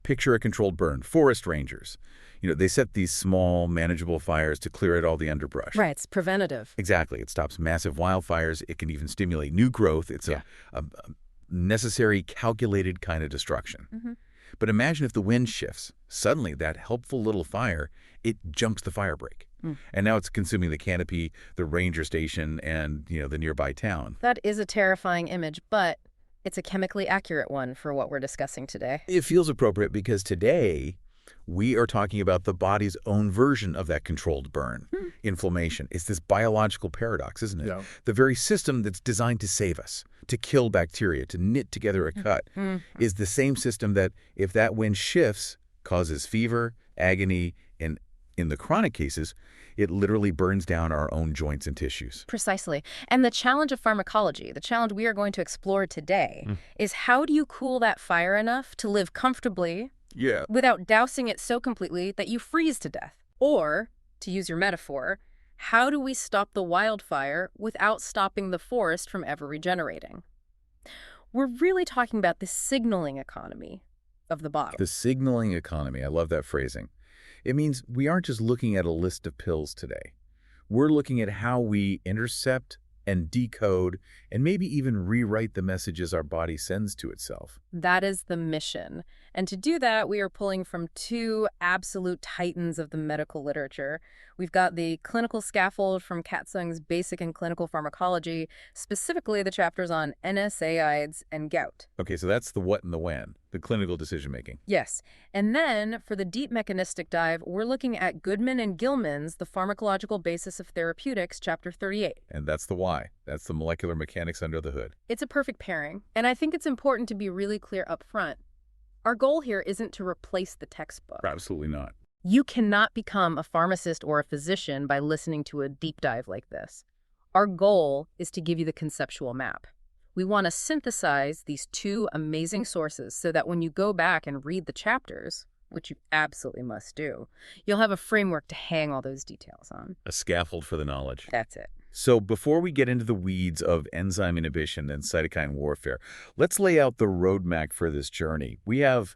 Picture a controlled burn. Forest rangers. They set these small, manageable fires to clear out all the underbrush. Right, it's preventative. Exactly. It stops massive wildfires. It can even stimulate new growth. It's a necessary, calculated kind of destruction. But imagine if the wind shifts. Suddenly, that helpful little fire, it jumps the fire break. And now it's consuming the canopy, the ranger station, and, the nearby town. That is a terrifying image, but it's a chemically accurate one for what we're discussing today. It feels appropriate because today we are talking about the body's own version of that controlled burn, inflammation. It's this biological paradox, isn't it? Yeah. The very system that's designed to save us, to kill bacteria, to knit together a cut, is the same system that, if that wind shifts, causes fever, agony, and in the chronic cases, it literally burns down our own joints and tissues. Precisely. And the challenge of pharmacology, the challenge we are going to explore today, is how do you cool that fire enough to live comfortably without dousing it so completely that you freeze to death? Or, to use your metaphor, how do we stop the wildfire without stopping the forest from ever regenerating? We're really talking about the signaling economy of the body. The signaling economy. I love that phrasing. It means we aren't just looking at a list of pills today. We're looking at how we intercept and decode and maybe even rewrite the messages our body sends to itself. That is the mission. And to do that, we are pulling from two absolute titans of the medical literature. We've got the clinical scaffold from Katzung's Basic and Clinical Pharmacology, specifically the chapters on NSAIDs and gout. Okay, so that's the what and the when, the clinical decision-making. Yes. And then, for the deep mechanistic dive, we're looking at Goodman and Gilman's The Pharmacological Basis of Therapeutics, Chapter 38. And that's the why. That's the molecular mechanics under the hood. It's a perfect pairing. And I think it's important to be really clear up front. Our goal here isn't to replace the textbook. Absolutely not. You cannot become a pharmacist or a physician by listening to a deep dive like this. Our goal is to give you the conceptual map. We want to synthesize these two amazing sources so that when you go back and read the chapters, which you absolutely must do, you'll have a framework to hang all those details on. A scaffold for the knowledge. That's it. So before we get into the weeds of enzyme inhibition and cytokine warfare, let's lay out the roadmap for this journey. We have,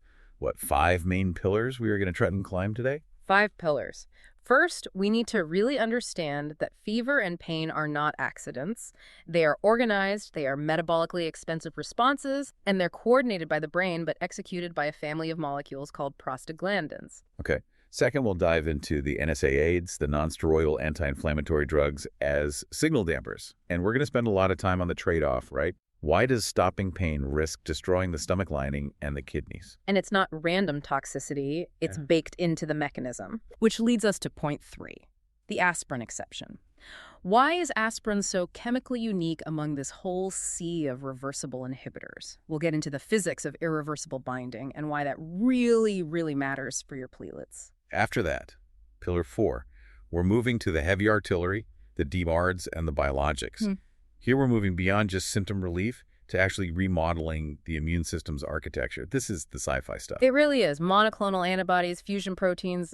5 main pillars we are going to try and climb today? 5 pillars. First, we need to really understand that fever and pain are not accidents. They are organized, they are metabolically expensive responses, and they're coordinated by the brain but executed by a family of molecules called prostaglandins. Okay. Second, we'll dive into the NSAIDs, the nonsteroidal anti-inflammatory drugs, as signal dampers. And we're going to spend a lot of time on the trade-off, right? Why does stopping pain risk destroying the stomach lining and the kidneys? And it's not random toxicity, it's baked into the mechanism. Which leads us to point 3, the aspirin exception. Why is aspirin so chemically unique among this whole sea of reversible inhibitors? We'll get into the physics of irreversible binding and why that really, really matters for your platelets. After that, pillar 4, we're moving to the heavy artillery, the DMARDs, and the biologics. Here we're moving beyond just symptom relief to actually remodeling the immune system's architecture. This is the sci-fi stuff. It really is. Monoclonal antibodies, fusion proteins.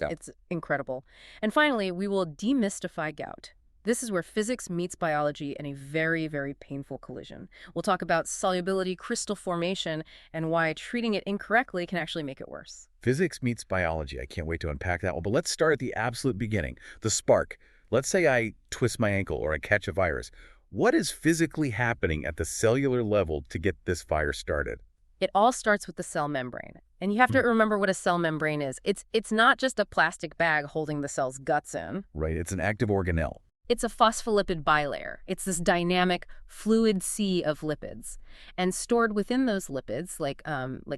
Yeah. It's incredible. And finally, we will demystify gout. This is where physics meets biology in a very, very painful collision. We'll talk about solubility, crystal formation, and why treating it incorrectly can actually make it worse. Physics meets biology. I can't wait to unpack that one. But let's start at the absolute beginning, the spark. Let's say I twist my ankle or I catch a virus. What is physically happening at the cellular level to get this fire started? It all starts with the cell membrane. And you have to remember what a cell membrane is. It's not just a plastic bag holding the cell's guts in. Right, it's an active organelle. It's a phospholipid bilayer. It's this dynamic fluid sea of lipids. And stored within those lipids, like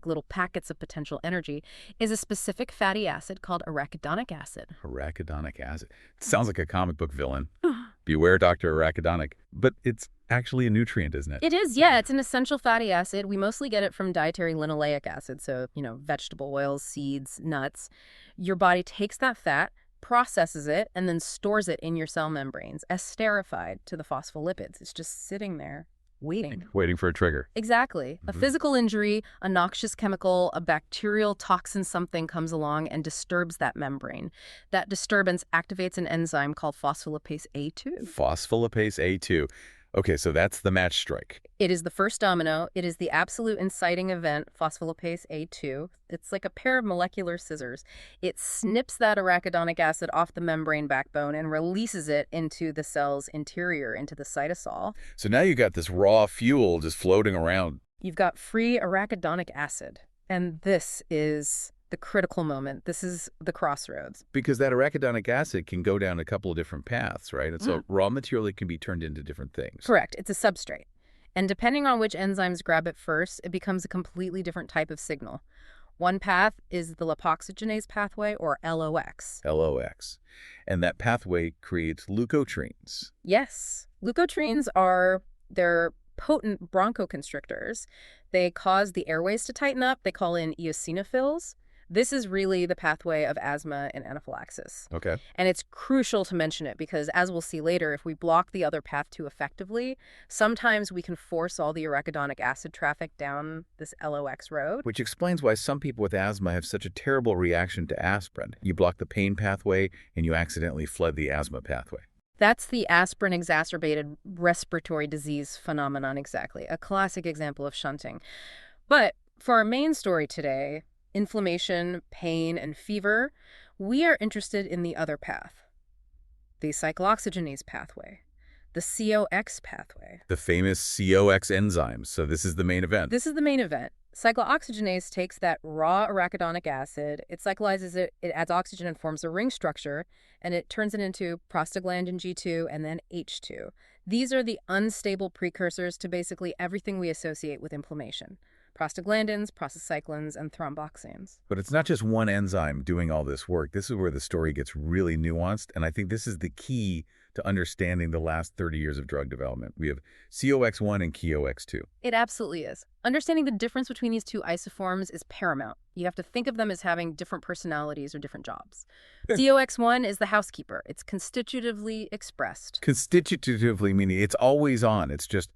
little packets of potential energy, is a specific fatty acid called arachidonic acid. Arachidonic acid. It sounds like a comic book villain. Beware, Dr. Arachidonic. But it's actually a nutrient, isn't it? It is, yeah. It's an essential fatty acid. We mostly get it from dietary linoleic acid, so, vegetable oils, seeds, nuts. Your body takes that fat, processes it, and then stores it in your cell membranes, esterified to the phospholipids. It's just sitting there, waiting. Waiting for a trigger. Exactly. A physical injury, a noxious chemical, a bacterial toxin, something comes along and disturbs that membrane. That disturbance activates an enzyme called phospholipase A2. Phospholipase A2. Okay, so that's the match strike. It is the first domino. It is the absolute inciting event, phospholipase A2. It's like a pair of molecular scissors. It snips that arachidonic acid off the membrane backbone and releases it into the cell's interior, into the cytosol. So now you got this raw fuel just floating around. You've got free arachidonic acid. And this is the critical moment. This is the crossroads. Because that arachidonic acid can go down a couple of different paths, right? And so raw material that can be turned into different things. Correct. It's a substrate. And depending on which enzymes grab it first, it becomes a completely different type of signal. One path is the lipoxygenase pathway, or LOX. LOX. And that pathway creates leukotrienes. Yes. Leukotrienes they're potent bronchoconstrictors. They cause the airways to tighten up. They call in eosinophils. This is really the pathway of asthma and anaphylaxis. Okay. And it's crucial to mention it because, as we'll see later, if we block the other path too effectively, sometimes we can force all the arachidonic acid traffic down this LOX road. Which explains why some people with asthma have such a terrible reaction to aspirin. You block the pain pathway and you accidentally flood the asthma pathway. That's the aspirin-exacerbated respiratory disease phenomenon exactly, a classic example of shunting. But for our main story today, inflammation, pain, and fever, we are interested in the other path, the cyclooxygenase pathway, the COX pathway. The famous COX enzymes. So this is the main event. This is the main event. Cyclooxygenase takes that raw arachidonic acid, it cyclizes it, it adds oxygen and forms a ring structure, and it turns it into prostaglandin G2 and then H2. These are the unstable precursors to basically everything we associate with inflammation. Prostaglandins, prostacyclins, and thromboxanes. But it's not just one enzyme doing all this work. This is where the story gets really nuanced, and I think this is the key to understanding the last 30 years of drug development. We have COX1 and COX2. It absolutely is. Understanding the difference between these two isoforms is paramount. You have to think of them as having different personalities or different jobs. COX1 is the housekeeper. It's constitutively expressed. Constitutively meaning it's always on. It's just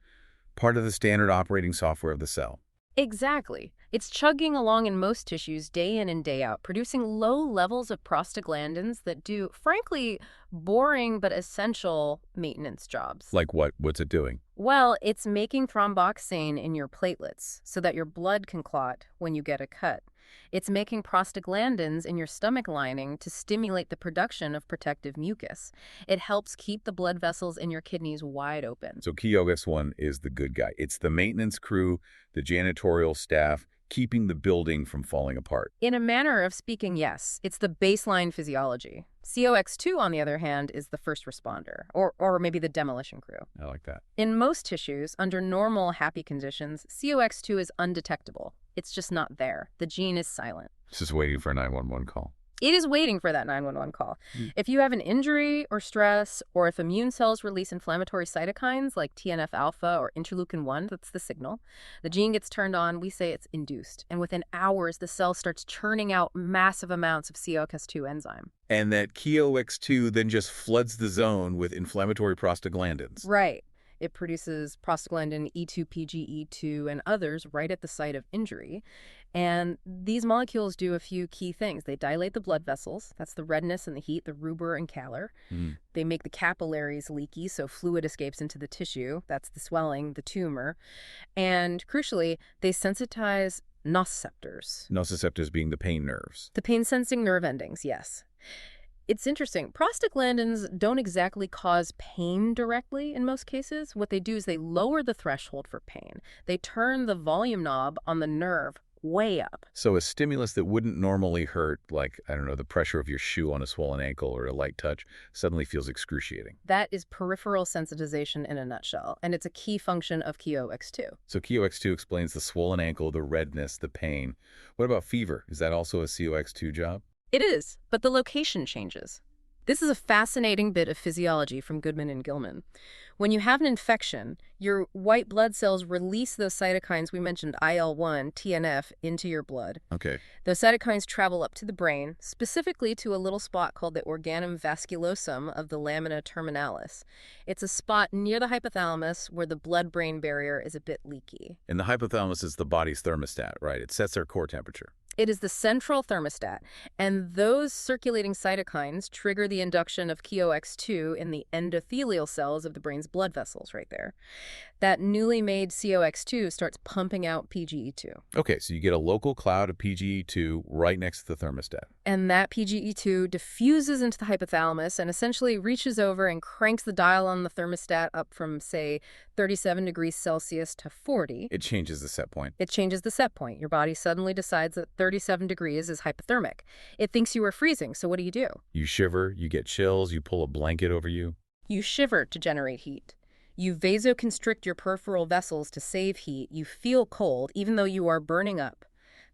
part of the standard operating software of the cell. Exactly. It's chugging along in most tissues day in and day out, producing low levels of prostaglandins that do, frankly, boring but essential maintenance jobs. Like what? What's it doing? Well, it's making thromboxane in your platelets so that your blood can clot when you get a cut. It's making prostaglandins in your stomach lining to stimulate the production of protective mucus. It helps keep the blood vessels in your kidneys wide open. So COX1 is the good guy. It's the maintenance crew, the janitorial staff, keeping the building from falling apart. In a manner of speaking, yes. It's the baseline physiology. COX2, on the other hand, is the first responder, or maybe the demolition crew. I like that. In most tissues, under normal, happy conditions, COX2 is undetectable. It's just not there. The gene is silent. It's just waiting for a 911 call. It is waiting for that 911 call. If you have an injury or stress, or if immune cells release inflammatory cytokines like TNF-alpha or interleukin-1, that's the signal, the gene gets turned on, we say it's induced. And within hours, the cell starts churning out massive amounts of COX2 enzyme. And that COX2 then just floods the zone with inflammatory prostaglandins. Right. It produces prostaglandin E2, PGE2, and others right at the site of injury. And these molecules do a few key things. They dilate the blood vessels. That's the redness and the heat, the rubor and calor. They make the capillaries leaky, so fluid escapes into the tissue. That's the swelling, the tumor. And crucially, they sensitize nociceptors. Nociceptors being the pain nerves. The pain-sensing nerve endings, yes. It's interesting. Prostaglandins don't exactly cause pain directly in most cases. What they do is they lower the threshold for pain. They turn the volume knob on the nerve way up. So a stimulus that wouldn't normally hurt, like, I don't know, the pressure of your shoe on a swollen ankle or a light touch, suddenly feels excruciating. That is peripheral sensitization in a nutshell, and it's a key function of COX2. So COX2 explains the swollen ankle, the redness, the pain. What about fever? Is that also a COX2 job? It is, but the location changes. This is a fascinating bit of physiology from Goodman and Gilman. When you have an infection, your white blood cells release those cytokines we mentioned, IL-1, TNF, into your blood. Okay. Those cytokines travel up to the brain, specifically to a little spot called the organum vasculosum of the lamina terminalis. It's a spot near the hypothalamus where the blood-brain barrier is a bit leaky. And the hypothalamus is the body's thermostat, right? It sets our core temperature. It is the central thermostat, and those circulating cytokines trigger the induction of COX-2 in the endothelial cells of the brain's blood vessels right there. That newly made COX-2 starts pumping out PGE2. Okay, so you get a local cloud of PGE2 right next to the thermostat. And that PGE2 diffuses into the hypothalamus and essentially reaches over and cranks the dial on the thermostat up from, say, 37 degrees Celsius to 40. It changes the set point. It changes the set point. Your body suddenly decides that 37 degrees is hypothermic. It thinks you are freezing, so what do? You shiver, you get chills, you pull a blanket over you. You shiver to generate heat. You vasoconstrict your peripheral vessels to save heat. You feel cold, even though you are burning up.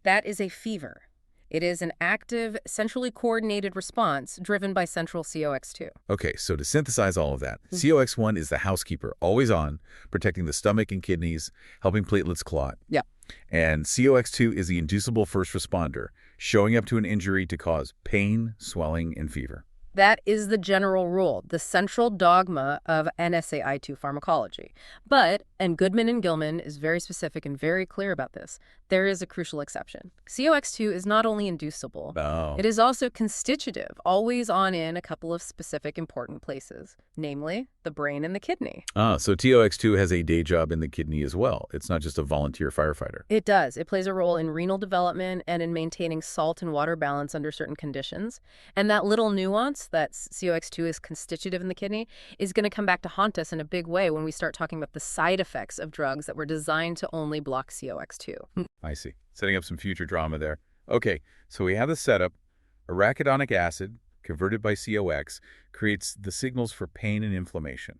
That is a fever. It is an active, centrally coordinated response driven by central COX-2. Okay, so to synthesize all of that, COX-1 is the housekeeper, always on, protecting the stomach and kidneys, helping platelets clot. Yeah. And COX-2 is the inducible first responder, showing up to an injury to cause pain, swelling, and fever. That is the general rule, the central dogma of NSAI2 pharmacology. But, and Goodman and Gilman is very specific and very clear about this, there is a crucial exception. COX-2 is not only inducible, it is also constitutive, always on in a couple of specific important places, namely the brain and the kidney. So TOX2 has a day job in the kidney as well. It's not just a volunteer firefighter. It does. It plays a role in renal development and in maintaining salt and water balance under certain conditions. And that little nuance that COX2 is constitutive in the kidney is going to come back to haunt us in a big way when we start talking about the side effects of drugs that were designed to only block COX2. I see. Setting up some future drama there. Okay, so we have the setup. Arachidonic acid, converted by COX, creates the signals for pain and inflammation.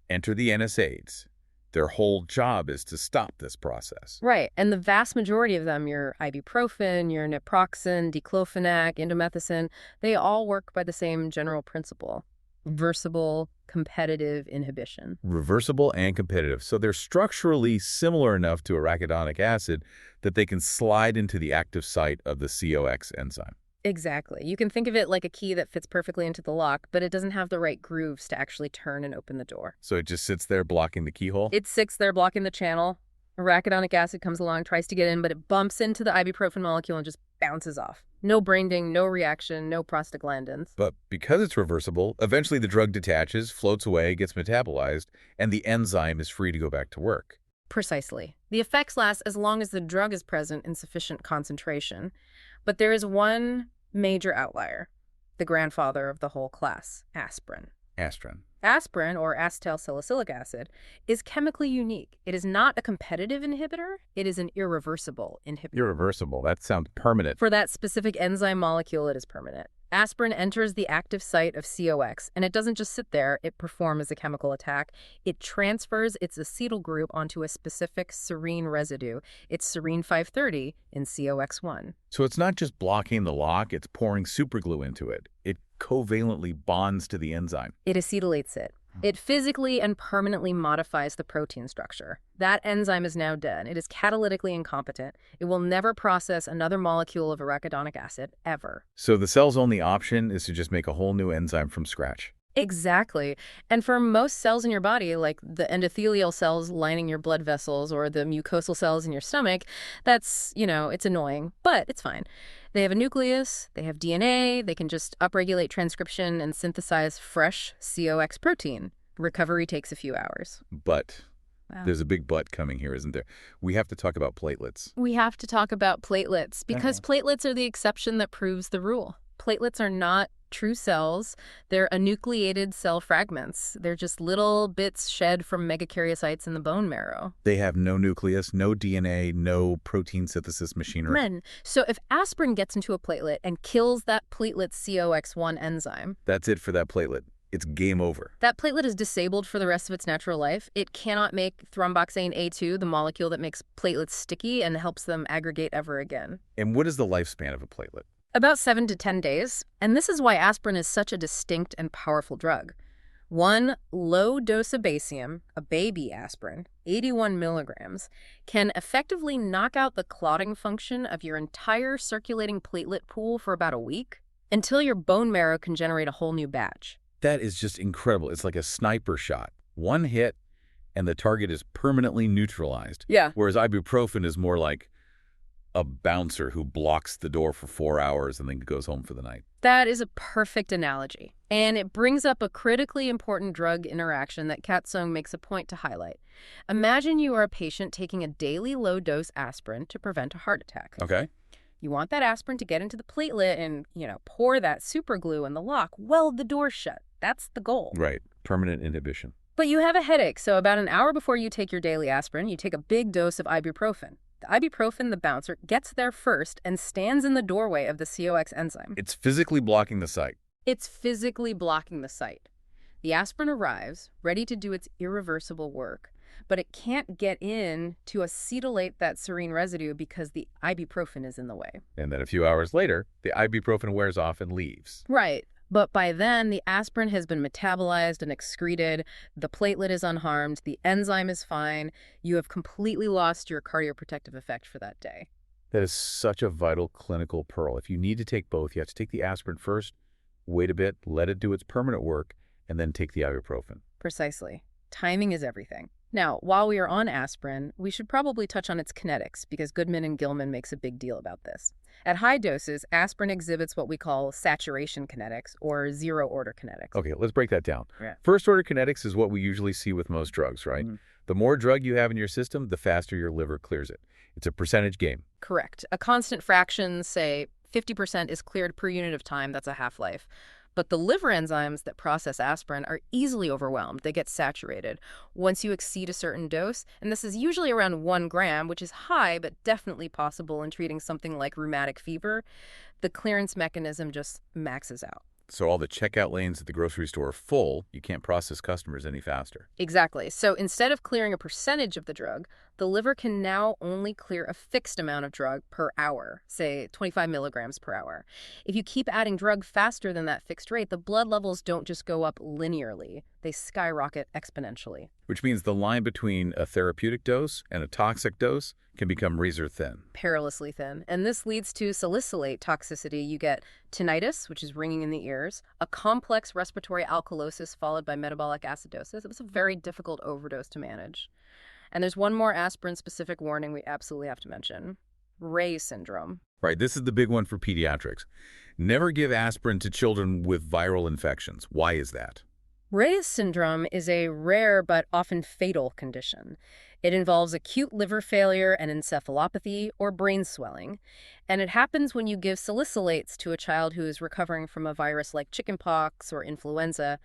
Enter the NSAIDs. Their whole job is to stop this process. Right, and the vast majority of them, your ibuprofen, your naproxen, diclofenac, indomethacin, they all work by the same general principle. Reversible, competitive inhibition. Reversible and competitive. So they're structurally similar enough to arachidonic acid that they can slide into the active site of the COX enzyme. Exactly. You can think of it like a key that fits perfectly into the lock, but it doesn't have the right grooves to actually turn and open the door. So it just sits there blocking the keyhole? It sits there blocking the channel. Arachidonic acid comes along, tries to get in, but it bumps into the ibuprofen molecule and just bounces off. No brain ding, no reaction, no prostaglandins. But because it's reversible, eventually the drug detaches, floats away, gets metabolized, and the enzyme is free to go back to work. Precisely. The effects last as long as the drug is present in sufficient concentration. But there is one major outlier, the grandfather of the whole class, aspirin. Aspirin, or acetylsalicylic acid, is chemically unique. It is not a competitive inhibitor. It is an irreversible inhibitor. Irreversible. That sounds permanent. For that specific enzyme molecule, it is permanent. Aspirin enters the active site of COX, and it doesn't just sit there. It performs a chemical attack. It transfers its acetyl group onto a specific serine residue. It's serine 530 in COX-1. So it's not just blocking the lock, it's pouring superglue into it. It covalently bonds to the enzyme. It acetylates it. It physically and permanently modifies the protein structure. That enzyme is now dead. It is catalytically incompetent. It will never process another molecule of arachidonic acid, ever. So the cell's only option is to just make a whole new enzyme from scratch. Exactly. And for most cells in your body, like the endothelial cells lining your blood vessels or the mucosal cells in your stomach, that's, it's annoying, but it's fine. They have a nucleus, they have DNA, they can just upregulate transcription and synthesize fresh COX protein. Recovery takes a few hours. But there's a big but coming here, isn't there? We have to talk about platelets. We have to talk about platelets because platelets are the exception that proves the rule. Platelets are not true cells. They're enucleated cell fragments. They're just little bits shed from megakaryocytes in the bone marrow. They have no nucleus, no DNA, no protein synthesis machinery. So if aspirin gets into a platelet and kills that platelet's COX-1 enzyme... That's it for that platelet. It's game over. That platelet is disabled for the rest of its natural life. It cannot make thromboxane A2, the molecule that makes platelets sticky and helps them aggregate ever again. And what is the lifespan of a platelet? About 7 to 10 days, and this is why aspirin is such a distinct and powerful drug. One low dose of Basium, a baby aspirin, 81 milligrams, can effectively knock out the clotting function of your entire circulating platelet pool for about a week until your bone marrow can generate a whole new batch. That is just incredible. It's like a sniper shot. One hit, and the target is permanently neutralized. Yeah. Whereas ibuprofen is more like a bouncer who blocks the door for 4 hours and then goes home for the night. That is a perfect analogy. And it brings up a critically important drug interaction that Dousing makes a point to highlight. Imagine you are a patient taking a daily low-dose aspirin to prevent a heart attack. Okay. You want that aspirin to get into the platelet and, pour that super glue in the lock, weld the door shut. That's the goal. Right. Permanent inhibition. But you have a headache, so about an hour before you take your daily aspirin, you take a big dose of ibuprofen. The ibuprofen, the bouncer, gets there first and stands in the doorway of the COX enzyme. It's physically blocking the site. It's physically blocking the site. The aspirin arrives, ready to do its irreversible work, but it can't get in to acetylate that serine residue because the ibuprofen is in the way. And then a few hours later, the ibuprofen wears off and leaves. Right. But by then, the aspirin has been metabolized and excreted, the platelet is unharmed, the enzyme is fine, you have completely lost your cardioprotective effect for that day. That is such a vital clinical pearl. If you need to take both, you have to take the aspirin first, wait a bit, let it do its permanent work, and then take the ibuprofen. Precisely. Timing is everything. Now, while we are on aspirin, we should probably touch on its kinetics because Goodman and Gilman makes a big deal about this. At high doses, aspirin exhibits what we call saturation kinetics or zero-order kinetics. Okay, let's break that down. Yeah. First-order kinetics is what we usually see with most drugs, right? Mm-hmm. The more drug you have in your system, the faster your liver clears it. It's a percentage game. Correct. A constant fraction, say 50%, is cleared per unit of time. That's a half-life. But the liver enzymes that process aspirin are easily overwhelmed. They get saturated once you exceed a certain dose, and this is usually around 1 gram, which is high, but definitely possible in treating something like rheumatic fever. The clearance mechanism just maxes out. So all the checkout lanes at the grocery store are full. You can't process customers any faster. Exactly. So instead of clearing a percentage of the drug, the liver can now only clear a fixed amount of drug per hour, say 25 milligrams per hour. If you keep adding drug faster than that fixed rate, the blood levels don't just go up linearly. They skyrocket exponentially. Which means the line between a therapeutic dose and a toxic dose can become razor thin. Perilously thin. And this leads to salicylate toxicity. You get tinnitus, which is ringing in the ears, a complex respiratory alkalosis followed by metabolic acidosis. It was a very difficult overdose to manage. And there's one more aspirin-specific warning we absolutely have to mention. Reye syndrome. Right, this is the big one for pediatrics. Never give aspirin to children with viral infections. Why is that? Reye syndrome is a rare but often fatal condition. It involves acute liver failure and encephalopathy or brain swelling, and it happens when you give salicylates to a child who is recovering from a virus like chickenpox or influenza.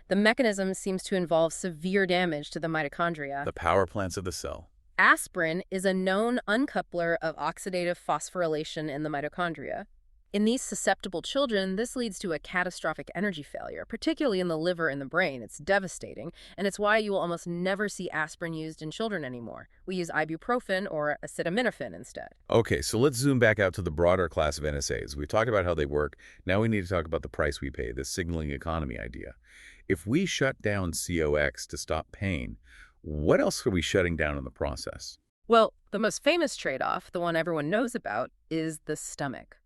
The mechanism seems to involve severe damage to the mitochondria. The power plants of the cell. Aspirin is a known uncoupler of oxidative phosphorylation in the mitochondria. In these susceptible children, this leads to a catastrophic energy failure, particularly in the liver and the brain. It's devastating, and it's why you will almost never see aspirin used in children anymore. We use ibuprofen or acetaminophen instead. Okay, so let's zoom back out to the broader class of NSAIDs. We talked about how they work. Now we need to talk about the price we pay, this signaling economy idea. If we shut down COX to stop pain, what else are we shutting down in the process? Well, the most famous trade-off, the one everyone knows about, is the stomach.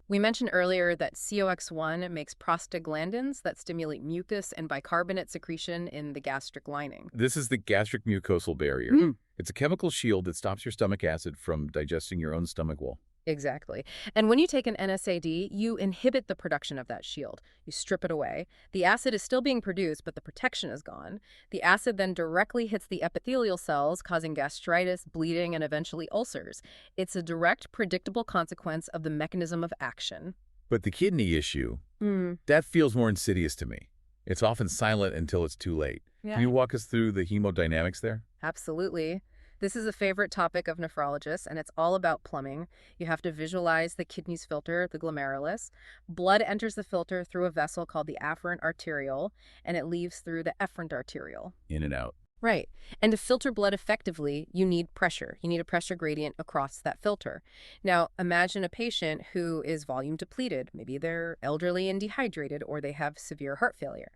We mentioned earlier that COX-1 makes prostaglandins that stimulate mucus and bicarbonate secretion in the gastric lining. This is the gastric mucosal barrier. It's a chemical shield that stops your stomach acid from digesting your own stomach wall. Exactly. And when you take an NSAID, you inhibit the production of that shield. You strip it away. The acid is still being produced, but the protection is gone. The acid then directly hits the epithelial cells, causing gastritis, bleeding, and eventually ulcers. It's a direct, predictable consequence of the mechanism of action. But the kidney issue, that feels more insidious to me. It's often silent until it's too late. Yeah. Can you walk us through the hemodynamics there? Absolutely. This is a favorite topic of nephrologists, and it's all about plumbing. You have to visualize the kidney's filter, the glomerulus. Blood enters the filter through a vessel called the afferent arteriole, and it leaves through the efferent arteriole. In and out. Right. And to filter blood effectively, you need pressure. You need a pressure gradient across that filter. Now, imagine a patient who is volume depleted. Maybe they're elderly and dehydrated, or they have severe heart failure.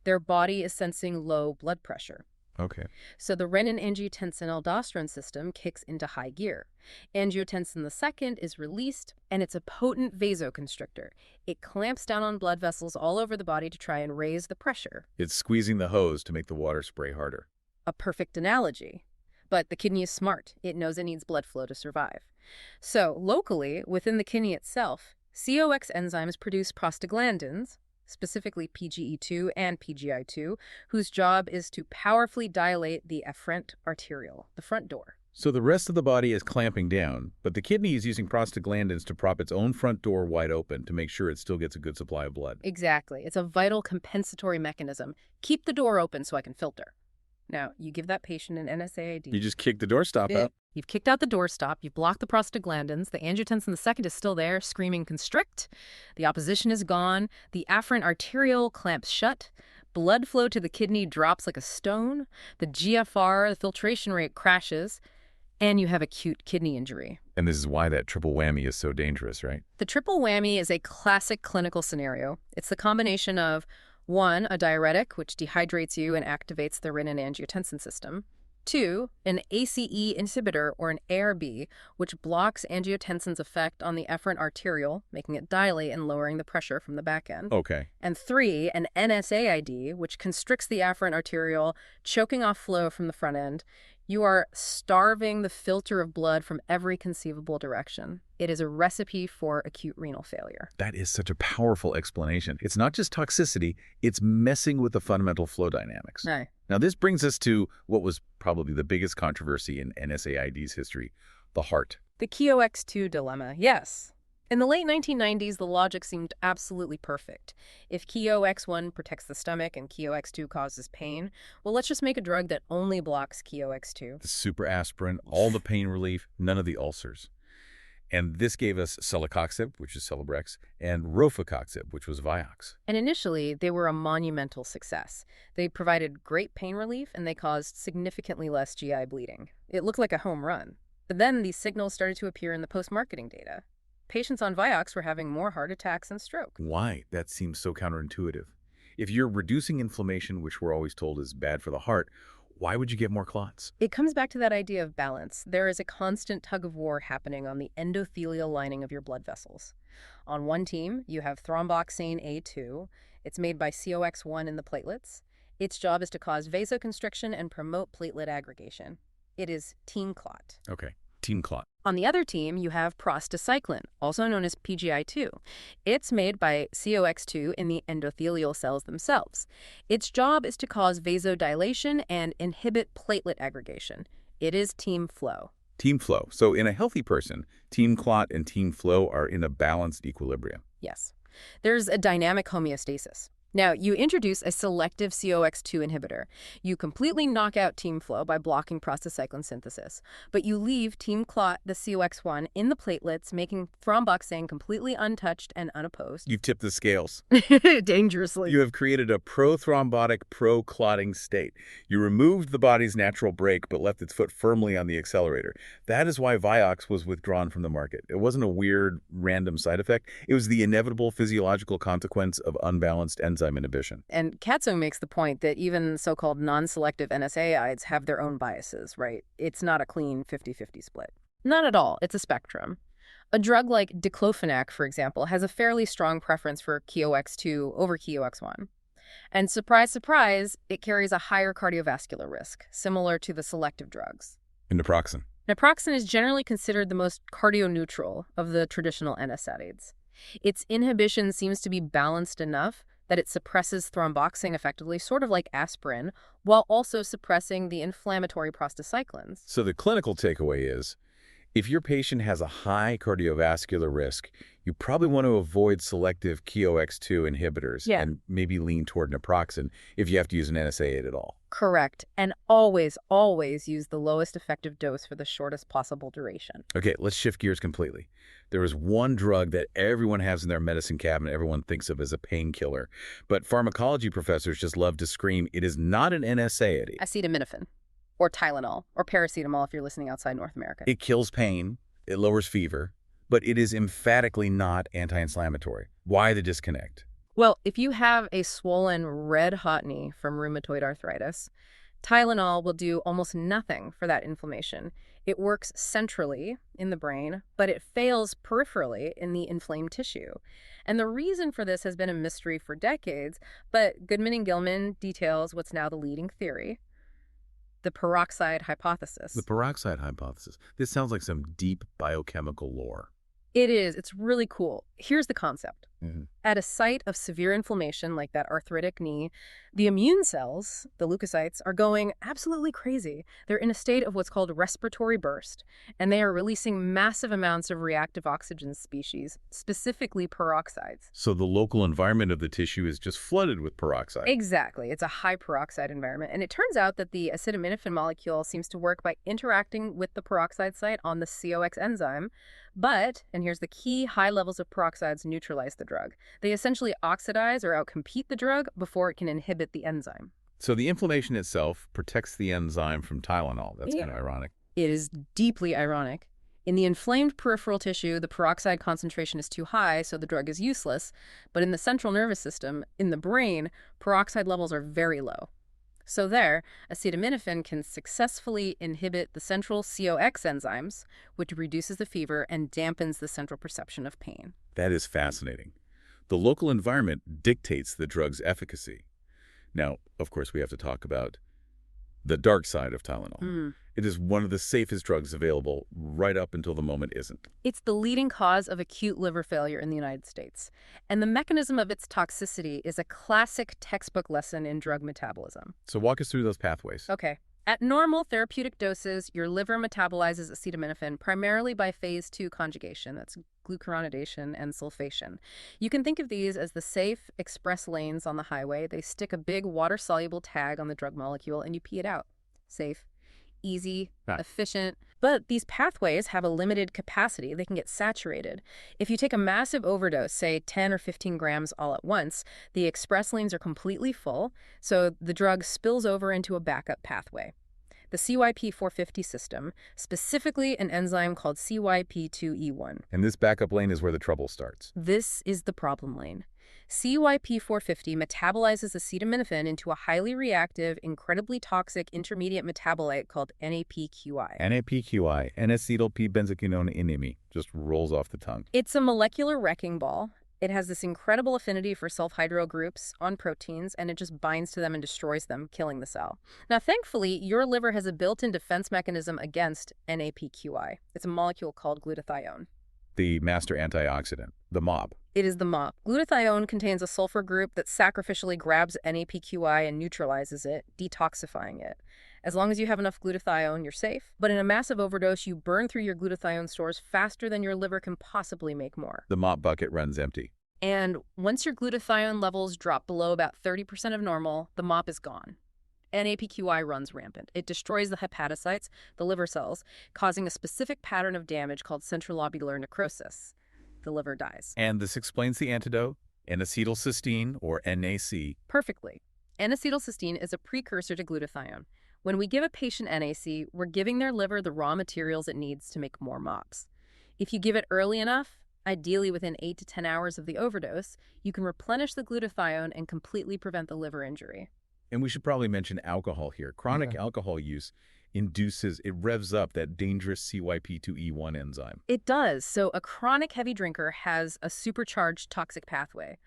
Their body is sensing low blood pressure. Okay. So the renin-angiotensin-aldosterone system kicks into high gear. Angiotensin II is released, and it's a potent vasoconstrictor. It clamps down on blood vessels all over the body to try and raise the pressure. It's squeezing the hose to make the water spray harder. A perfect analogy. But the kidney is smart. It knows it needs blood flow to survive. So, locally, within the kidney itself, COX enzymes produce prostaglandins, specifically PGE2 and PGI2, whose job is to powerfully dilate the afferent arteriole, the front door. So the rest of the body is clamping down, but the kidney is using prostaglandins to prop its own front door wide open to make sure it still gets a good supply of blood. Exactly. It's a vital compensatory mechanism. Keep the door open so I can filter. Now, you give that patient an NSAID. You just kick the doorstop out. You've kicked out the doorstop. You've blocked the prostaglandins. The angiotensin II is still there, screaming constrict. The opposition is gone. The afferent arteriole clamps shut. Blood flow to the kidney drops like a stone. The GFR, the filtration rate, crashes. And you have acute kidney injury. And this is why that triple whammy is so dangerous, right? The triple whammy is a classic clinical scenario. It's the combination of 1, a diuretic, which dehydrates you and activates the renin-angiotensin system. 2, an ACE inhibitor, or an ARB, which blocks angiotensin's effect on the efferent arteriole, making it dilate and lowering the pressure from the back end. Okay. And 3, an NSAID, which constricts the afferent arteriole, choking off flow from the front end. You are starving the filter of blood from every conceivable direction. It is a recipe for acute renal failure. That is such a powerful explanation. It's not just toxicity, it's messing with the fundamental flow dynamics. Right. Now, this brings us to what was probably the biggest controversy in NSAID's history, the heart. The COX-2 dilemma, yes. In the late 1990s, the logic seemed absolutely perfect. If COX-1 protects the stomach and COX-2 causes pain, well, let's just make a drug that only blocks COX-2. The super aspirin, all the pain relief, none of the ulcers. And this gave us celecoxib, which is Celebrex, and rofecoxib, which was Vioxx. And initially, they were a monumental success. They provided great pain relief, and they caused significantly less GI bleeding. It looked like a home run. But then these signals started to appear in the post-marketing data. Patients on Vioxx were having more heart attacks and stroke. Why? That seems so counterintuitive. If you're reducing inflammation, which we're always told is bad for the heart, why would you get more clots? It comes back to that idea of balance. There is a constant tug of war happening on the endothelial lining of your blood vessels. On one team, you have thromboxane A2. It's made by COX-1 in the platelets. Its job is to cause vasoconstriction and promote platelet aggregation. It is team clot. Okay, team clot. On the other team, you have prostacyclin, also known as PGI2. It's made by COX-2 in the endothelial cells themselves. Its job is to cause vasodilation and inhibit platelet aggregation. It is team flow. Team flow. So in a healthy person, team clot and team flow are in a balanced equilibrium. Yes. There's a dynamic homeostasis. Now, you introduce a selective COX-2 inhibitor. You completely knock out team flow by blocking prostacyclin synthesis, but you leave team clot, the COX-1, in the platelets, making thromboxane completely untouched and unopposed. You've tipped the scales. Dangerously. You have created a pro-thrombotic, pro-clotting state. You removed the body's natural brake, but left its foot firmly on the accelerator. That is why Vioxx was withdrawn from the market. It wasn't a weird, random side effect. It was the inevitable physiological consequence of unbalanced enzyme inhibition. And Katzung makes the point that even so-called non-selective NSAIDs have their own biases, right? It's not a clean 50-50 split. Not at all. It's a spectrum. A drug like diclofenac, for example, has a fairly strong preference for COX-2 over COX-1. And surprise, surprise, it carries a higher cardiovascular risk, similar to the selective drugs. And naproxen. Naproxen is generally considered the most cardioneutral of the traditional NSAIDs. Its inhibition seems to be balanced enough that it suppresses thromboxane effectively, sort of like aspirin, while also suppressing the inflammatory prostacyclins. So the clinical takeaway is, if your patient has a high cardiovascular risk, you probably want to avoid selective COX-2 inhibitors and maybe lean toward naproxen if you have to use an NSAID at all. Correct. And always, always use the lowest effective dose for the shortest possible duration. Okay, let's shift gears completely. There is one drug that everyone has in their medicine cabinet, everyone thinks of as a painkiller, but pharmacology professors just love to scream, it is not an NSAID. Acetaminophen, or Tylenol, or paracetamol if you're listening outside North America. It kills pain, it lowers fever, but it is emphatically not anti-inflammatory. Why the disconnect? Well, if you have a swollen, red-hot knee from rheumatoid arthritis, Tylenol will do almost nothing for that inflammation. It works centrally in the brain, but it fails peripherally in the inflamed tissue. And the reason for this has been a mystery for decades, but Goodman and Gilman details what's now the leading theory. The peroxide hypothesis. The peroxide hypothesis. This sounds like some deep biochemical lore. It is. It's really cool. Here's the concept. Mm-hmm. At a site of severe inflammation, like that arthritic knee, the immune cells, the leukocytes, are going absolutely crazy. They're in a state of what's called respiratory burst, and they are releasing massive amounts of reactive oxygen species, specifically peroxides. So the local environment of the tissue is just flooded with peroxide. Exactly. It's a high peroxide environment. And it turns out that the acetaminophen molecule seems to work by interacting with the peroxide site on the COX enzyme. But, and here's the key, high levels of peroxides neutralize the drug. They essentially oxidize or outcompete the drug before it can inhibit the enzyme. So the inflammation itself protects the enzyme from Tylenol. That's kind of ironic. It is deeply ironic. In the inflamed peripheral tissue, the peroxide concentration is too high, so the drug is useless. But in the central nervous system, in the brain, peroxide levels are very low. So there, acetaminophen can successfully inhibit the central COX enzymes, which reduces the fever and dampens the central perception of pain. That is fascinating. The local environment dictates the drug's efficacy. Now, of course, we have to talk about the dark side of Tylenol. It is one of the safest drugs available right up until the moment isn't. It's the leading cause of acute liver failure in the United States. And the mechanism of its toxicity is a classic textbook lesson in drug metabolism. So walk us through those pathways. Okay. At normal therapeutic doses, your liver metabolizes acetaminophen primarily by phase 2 conjugation. That's glucuronidation and sulfation. You can think of these as the safe express lanes on the highway. They stick a big water-soluble tag on the drug molecule and you pee it out. Safe, easy, efficient. But these pathways have a limited capacity. They can get saturated. If you take a massive overdose, say 10 or 15 grams all at once, the express lanes are completely full, so the drug spills over into a backup pathway. The CYP450 system, specifically an enzyme called CYP2E1. And this backup lane is where the trouble starts. This is the problem lane. CYP450 metabolizes acetaminophen into a highly reactive, incredibly toxic intermediate metabolite called NAPQI. NAPQI, N-acetyl-P-benzoquinone inimi, just rolls off the tongue. It's a molecular wrecking ball. It has this incredible affinity for sulfhydryl groups on proteins, and it just binds to them and destroys them, killing the cell. Now, thankfully, your liver has a built-in defense mechanism against NAPQI. It's a molecule called glutathione. The master antioxidant, the MOP. It is the MOP. Glutathione contains a sulfur group that sacrificially grabs NAPQI and neutralizes it, detoxifying it. As long as you have enough glutathione, you're safe. But in a massive overdose, you burn through your glutathione stores faster than your liver can possibly make more. The MOP bucket runs empty. And once your glutathione levels drop below about 30% of normal, the MOP is gone. NAPQI runs rampant. It destroys the hepatocytes, the liver cells, causing a specific pattern of damage called centrilobular necrosis. The liver dies. And this explains the antidote, N-acetylcysteine, or NAC. Perfectly. N-acetylcysteine is a precursor to glutathione. When we give a patient NAC, we're giving their liver the raw materials it needs to make more MOPs. If you give it early enough, ideally within 8 to 10 hours of the overdose, you can replenish the glutathione and completely prevent the liver injury. And we should probably mention alcohol here. Chronic alcohol use it revs up that dangerous CYP2E1 enzyme. It does. So a chronic heavy drinker has a supercharged toxic pathway.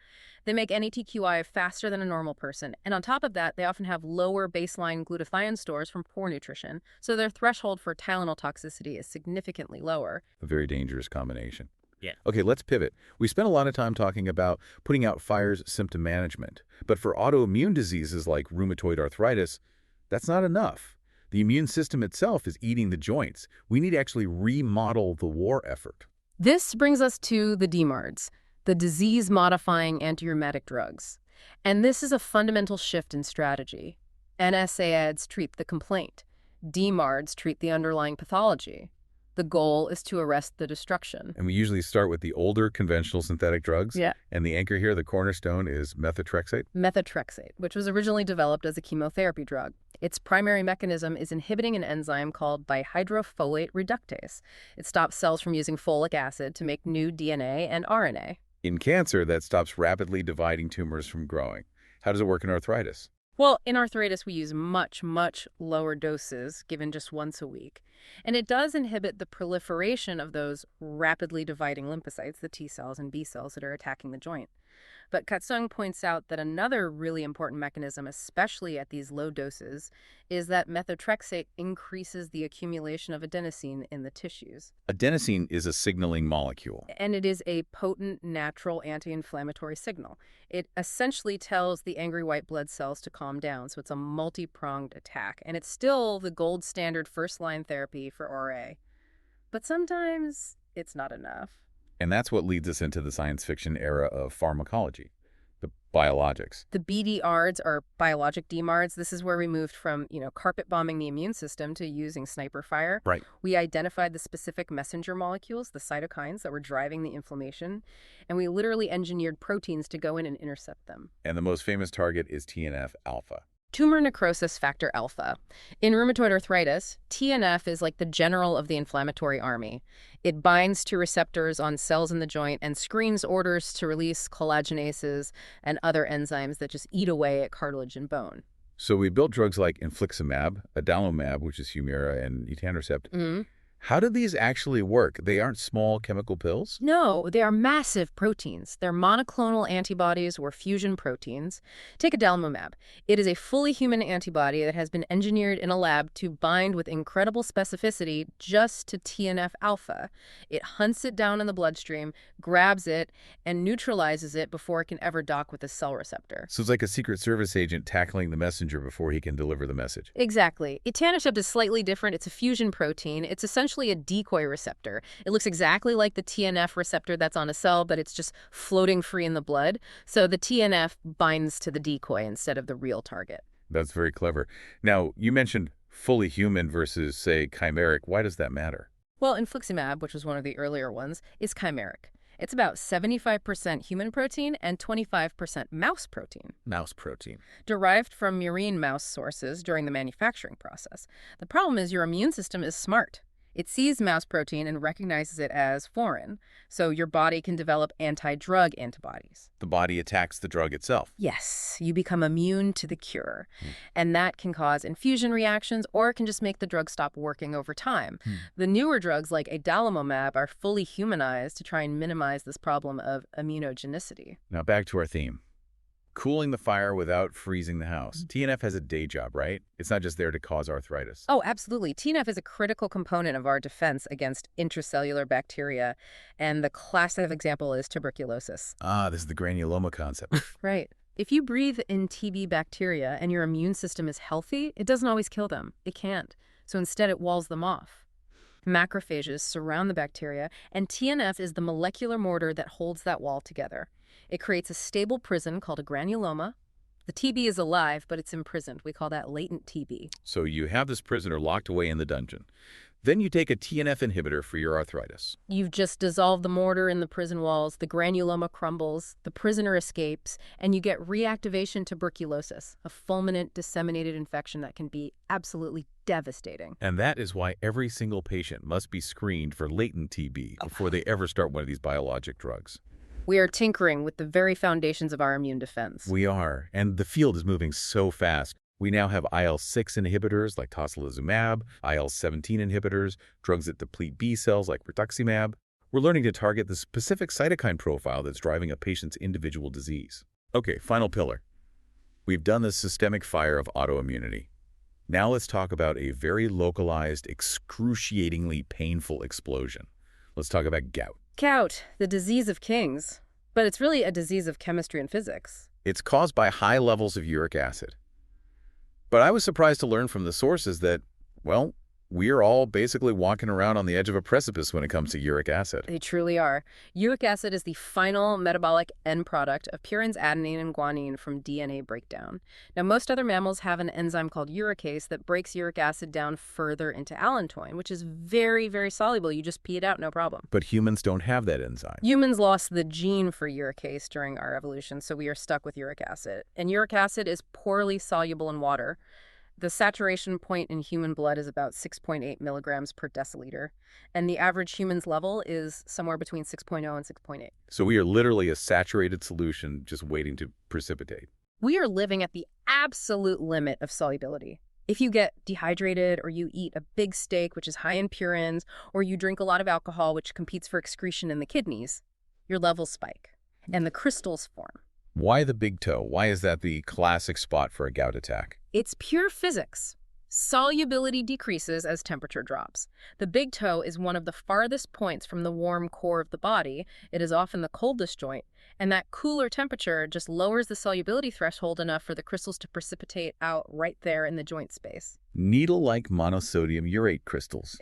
They make NATQI faster than a normal person. And on top of that, they often have lower baseline glutathione stores from poor nutrition. So their threshold for Tylenol toxicity is significantly lower. A very dangerous combination. Yeah. Okay, let's pivot. We spent a lot of time talking about putting out fires symptom management. But for autoimmune diseases like rheumatoid arthritis, that's not enough. The immune system itself is eating the joints. We need to actually remodel the war effort. This brings us to the DMARDs, the disease-modifying antirheumatic drugs. And this is a fundamental shift in strategy. NSAIDs treat the complaint. DMARDs treat the underlying pathology. The goal is to arrest the destruction. And we usually start with the older conventional synthetic drugs. Yeah. And the anchor here, the cornerstone, is methotrexate. Methotrexate, which was originally developed as a chemotherapy drug. Its primary mechanism is inhibiting an enzyme called dihydrofolate reductase. It stops cells from using folic acid to make new DNA and RNA. In cancer, that stops rapidly dividing tumors from growing. How does it work in arthritis? Well, in arthritis, we use much, much lower doses, given just once a week. And it does inhibit the proliferation of those rapidly dividing lymphocytes, the T cells and B cells that are attacking the joint. But Katsung points out that another really important mechanism, especially at these low doses, is that methotrexate increases the accumulation of adenosine in the tissues. Adenosine is a signaling molecule. And it is a potent natural anti-inflammatory signal. It essentially tells the angry white blood cells to calm down, so it's a multi-pronged attack. And it's still the gold standard first-line therapy for RA. But sometimes it's not enough. And that's what leads us into the science fiction era of pharmacology, the biologics. The BDRs are biologic DMARDs. This is where we moved from, carpet bombing the immune system to using sniper fire. Right. We identified the specific messenger molecules, the cytokines that were driving the inflammation, and we literally engineered proteins to go in and intercept them. And the most famous target is TNF-alpha. Tumor necrosis factor alpha. In rheumatoid arthritis, TNF is like the general of the inflammatory army. It binds to receptors on cells in the joint and screens orders to release collagenases and other enzymes that just eat away at cartilage and bone. So we built drugs like infliximab, adalimumab, which is Humira, and etanercept. Mm-hmm. How do these actually work? They aren't small chemical pills? No, they are massive proteins. They're monoclonal antibodies or fusion proteins. Take adalimumab. It is a fully human antibody that has been engineered in a lab to bind with incredible specificity just to TNF-alpha. It hunts it down in the bloodstream, grabs it, and neutralizes it before it can ever dock with a cell receptor. So it's like a Secret Service agent tackling the messenger before he can deliver the message. Exactly. Etanercept is slightly different. It's a fusion protein. It's essentially a decoy receptor. It looks exactly like the TNF receptor that's on a cell, but it's just floating free in the blood. So the TNF binds to the decoy instead of the real target. That's very clever. Now, you mentioned fully human versus, say, chimeric. Why does that matter? Well, infliximab, which was one of the earlier ones, is chimeric. It's about 75% human protein and 25% mouse protein. Mouse protein. Derived from murine mouse sources during the manufacturing process. The problem is your immune system is smart. It sees mouse protein and recognizes it as foreign, so your body can develop anti-drug antibodies. The body attacks the drug itself. Yes, you become immune to the cure. And that can cause infusion reactions, or it can just make the drug stop working over time. The newer drugs like adalimumab are fully humanized to try and minimize this problem of immunogenicity. Now back to our theme. Cooling the fire without freezing the house. TNF has a day job, right? It's not just there to cause arthritis. Oh, absolutely. TNF is a critical component of our defense against intracellular bacteria, and the classic example is tuberculosis. Ah, this is the granuloma concept. Right. If you breathe in TB bacteria and your immune system is healthy, it doesn't always kill them. It can't. So instead, it walls them off. Macrophages surround the bacteria, and TNF is the molecular mortar that holds that wall together. It creates a stable prison called a granuloma. The TB is alive, but it's imprisoned. We call that latent TB. So you have this prisoner locked away in the dungeon. Then you take a TNF inhibitor for your arthritis. You've just dissolved the mortar in the prison walls, the granuloma crumbles, the prisoner escapes, and you get reactivation tuberculosis, a fulminant disseminated infection that can be absolutely devastating. And that is why every single patient must be screened for latent TB before they ever start one of these biologic drugs. We are tinkering with the very foundations of our immune defense. We are, and the field is moving so fast. We now have IL-6 inhibitors like tocilizumab, IL-17 inhibitors, drugs that deplete B cells like rituximab. We're learning to target the specific cytokine profile that's driving a patient's individual disease. Okay, final pillar. We've done the systemic fire of autoimmunity. Now let's talk about a very localized, excruciatingly painful explosion. Let's talk about gout. Gout, the disease of kings. But it's really a disease of chemistry and physics. It's caused by high levels of uric acid. But I was surprised to learn from the sources that, well, we are all basically walking around on the edge of a precipice when it comes to uric acid. They truly are. Uric acid is the final metabolic end product of purines, adenine, and guanine from DNA breakdown. Now, most other mammals have an enzyme called uricase that breaks uric acid down further into allantoin, which is very, very soluble. You just pee it out, no problem. But humans don't have that enzyme. Humans lost the gene for uricase during our evolution, so we are stuck with uric acid. And uric acid is poorly soluble in water. The saturation point in human blood is about 6.8 milligrams per deciliter, and the average human's level is somewhere between 6.0 and 6.8. So we are literally a saturated solution just waiting to precipitate. We are living at the absolute limit of solubility. If you get dehydrated, or you eat a big steak, which is high in purines, or you drink a lot of alcohol, which competes for excretion in the kidneys, your levels spike. and the crystals form. Why the big toe? Why is that the classic spot for a gout attack? It's pure physics. Solubility decreases as temperature drops. The big toe is one of the farthest points from the warm core of the body. It is often the coldest joint, and that cooler temperature just lowers the solubility threshold enough for the crystals to precipitate out right there in the joint space. Needle-like monosodium urate crystals.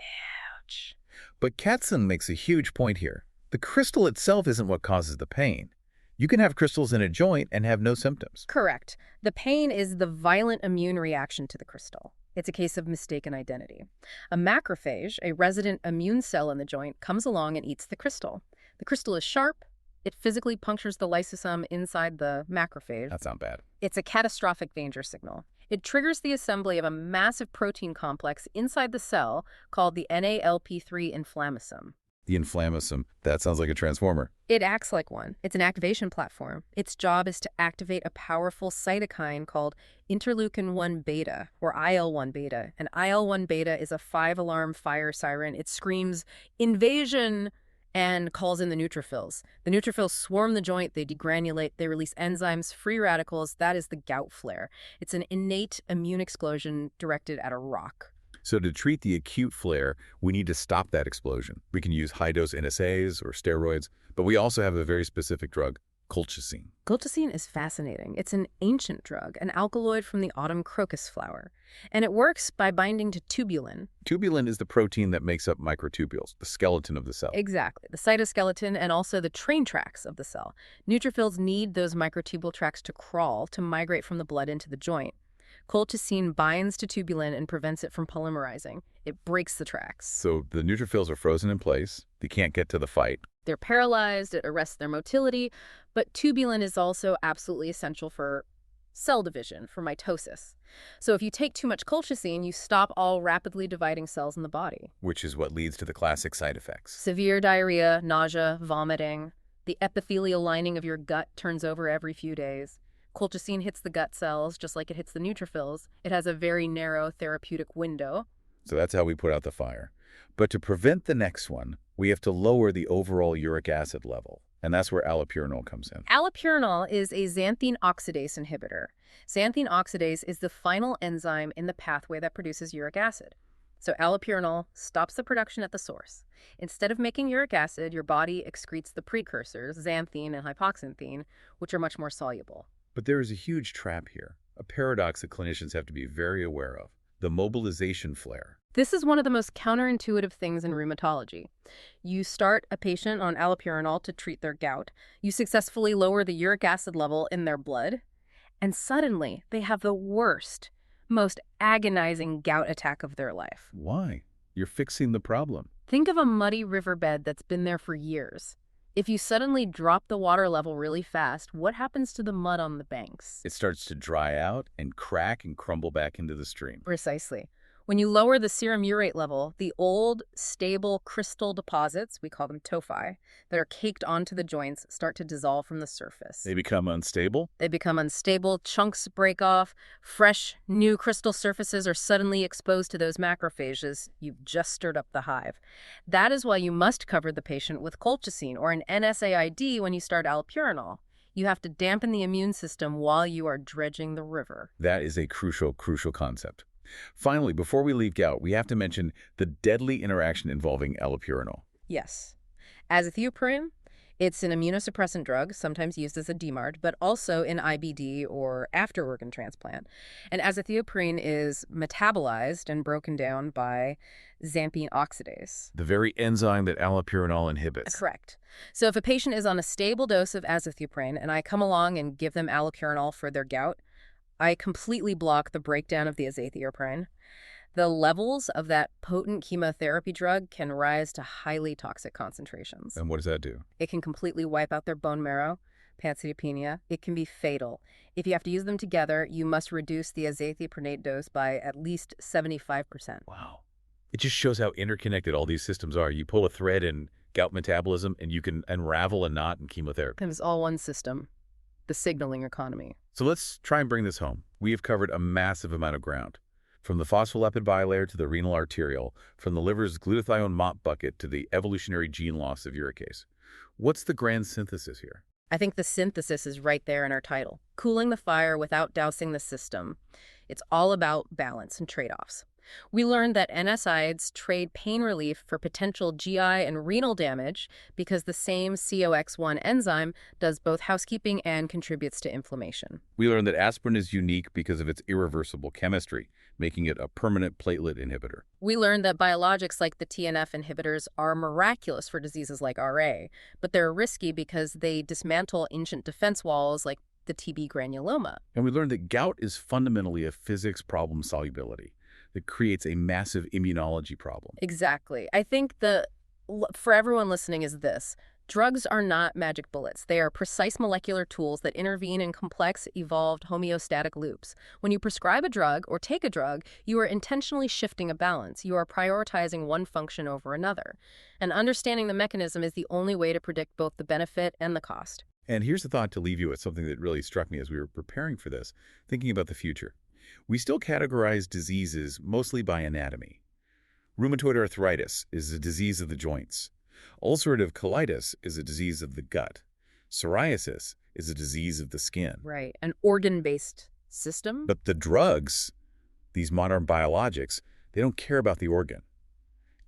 Ouch. But Katzen makes a huge point here. The crystal itself isn't what causes the pain. You can have crystals in a joint and have no symptoms. Correct. The pain is the violent immune reaction to the crystal. It's a case of mistaken identity. A macrophage, a resident immune cell in the joint, comes along and eats the crystal. The crystal is sharp. It physically punctures the lysosome inside the macrophage. That sounds bad. It's a catastrophic danger signal. It triggers the assembly of a massive protein complex inside the cell called the NALP3 inflammasome. The inflammasome. That sounds like a transformer. It acts like one. It's an activation platform. Its job is to activate a powerful cytokine called interleukin-1 beta, or IL-1 beta. And IL-1 beta is a 5-alarm fire siren. It screams, "Invasion!" and calls in the neutrophils. The neutrophils swarm the joint, they degranulate, they release enzymes, free radicals. That is the gout flare. It's an innate immune explosion directed at a rock. So to treat the acute flare, we need to stop that explosion. We can use high-dose NSAIDs or steroids, but we also have a very specific drug, colchicine. Colchicine is fascinating. It's an ancient drug, an alkaloid from the autumn crocus flower. And it works by binding to tubulin. Tubulin is the protein that makes up microtubules, the skeleton of the cell. Exactly. The cytoskeleton and also the train tracks of the cell. Neutrophils need those microtubule tracks to crawl, to migrate from the blood into the joint. Colchicine binds to tubulin and prevents it from polymerizing. It breaks the tracks. So the neutrophils are frozen in place. They can't get to the fight. They're paralyzed. It arrests their motility. But tubulin is also absolutely essential for cell division, for mitosis. So if you take too much colchicine, you stop all rapidly dividing cells in the body. Which is what leads to the classic side effects. Severe diarrhea, nausea, vomiting. The epithelial lining of your gut turns over every few days. Colchicine hits the gut cells just like it hits the neutrophils. It has a very narrow therapeutic window. So that's how we put out the fire. But to prevent the next one, we have to lower the overall uric acid level. And that's where allopurinol comes in. Allopurinol is a xanthine oxidase inhibitor. Xanthine oxidase is the final enzyme in the pathway that produces uric acid. So allopurinol stops the production at the source. Instead of making uric acid, your body excretes the precursors, xanthine and hypoxanthine, which are much more soluble. But there is a huge trap here, a paradox that clinicians have to be very aware of, the mobilization flare. This is one of the most counterintuitive things in rheumatology. You start a patient on allopurinol to treat their gout. You successfully lower the uric acid level in their blood, and suddenly they have the worst, most agonizing gout attack of their life. Why? You're fixing the problem. Think of a muddy riverbed that's been there for years. If you suddenly drop the water level really fast, what happens to the mud on the banks? It starts to dry out and crack and crumble back into the stream. Precisely. When you lower the serum urate level, the old, stable crystal deposits, we call them tophi, that are caked onto the joints start to dissolve from the surface. They become unstable? They become unstable, chunks break off, fresh, new crystal surfaces are suddenly exposed to those macrophages. You've just stirred up the hive. That is why you must cover the patient with colchicine or an NSAID when you start allopurinol. You have to dampen the immune system while you are dredging the river. That is a crucial concept. Finally, before we leave gout, we have to mention the deadly interaction involving allopurinol. Yes. Azathioprine, it's an immunosuppressant drug, sometimes used as a DMARD, but also in IBD or after organ transplant. And azathioprine is metabolized and broken down by xanthine oxidase. The very enzyme that allopurinol inhibits. Correct. So if a patient is on a stable dose of azathioprine and I come along and give them allopurinol for their gout, I completely block the breakdown of the azathioprine. The levels of that potent chemotherapy drug can rise to highly toxic concentrations. And what does that do? It can completely wipe out their bone marrow, pancytopenia. It can be fatal. If you have to use them together, you must reduce the azathioprine dose by at least 75%. Wow. It just shows how interconnected all these systems are. You pull a thread in gout metabolism, and you can unravel a knot in chemotherapy. And it's all one system, the signaling economy. So let's try and bring this home. We have covered a massive amount of ground. From the phospholipid bilayer to the renal arterial, from the liver's glutathione mop bucket to the evolutionary gene loss of uricase. What's the grand synthesis here? I think the synthesis is right there in our title. Cooling the fire without dousing the system. It's all about balance and trade-offs. We learned that NSAIDs trade pain relief for potential GI and renal damage because the same COX-1 enzyme does both housekeeping and contributes to inflammation. We learned that aspirin is unique because of its irreversible chemistry, making it a permanent platelet inhibitor. We learned that biologics like the TNF inhibitors are miraculous for diseases like RA, but they're risky because they dismantle ancient defense walls like the TB granuloma. And we learned that gout is fundamentally a physics problem solubility that creates a massive immunology problem. Exactly. I think for everyone listening is this. Drugs are not magic bullets. They are precise molecular tools that intervene in complex, evolved homeostatic loops. When you prescribe a drug or take a drug, you are intentionally shifting a balance. You are prioritizing one function over another. And understanding the mechanism is the only way to predict both the benefit and the cost. And here's the thought to leave you with, something that really struck me as we were preparing for this, thinking about the future. We still categorize diseases mostly by anatomy. Rheumatoid arthritis is a disease of the joints. Ulcerative colitis is a disease of the gut. Psoriasis is a disease of the skin. Right, an organ-based system. But the drugs, these modern biologics, they don't care about the organ.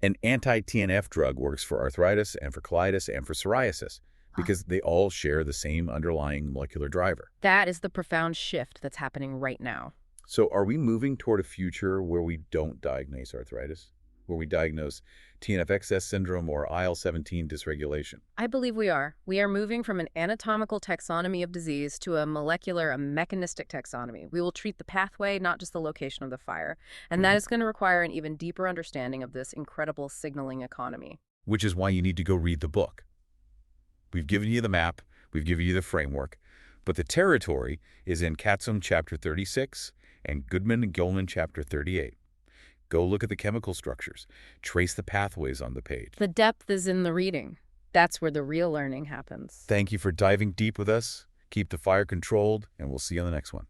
An anti-TNF drug works for arthritis and for colitis and for psoriasis because they all share the same underlying molecular driver. That is the profound shift that's happening right now. So are we moving toward a future where we don't diagnose arthritis, where we diagnose TNF excess syndrome or IL-17 dysregulation? I believe we are. We are moving from an anatomical taxonomy of disease to a mechanistic taxonomy. We will treat the pathway, not just the location of the fire. And that is going to require an even deeper understanding of this incredible signaling economy. Which is why you need to go read the book. We've given you the map, we've given you the framework, but the territory is in Katzum chapter 36 and Goodman and Gilman chapter 38. Go look at the chemical structures. Trace the pathways on the page. The depth is in the reading. That's where the real learning happens. Thank you for diving deep with us. Keep the fire controlled, and we'll see you on the next one.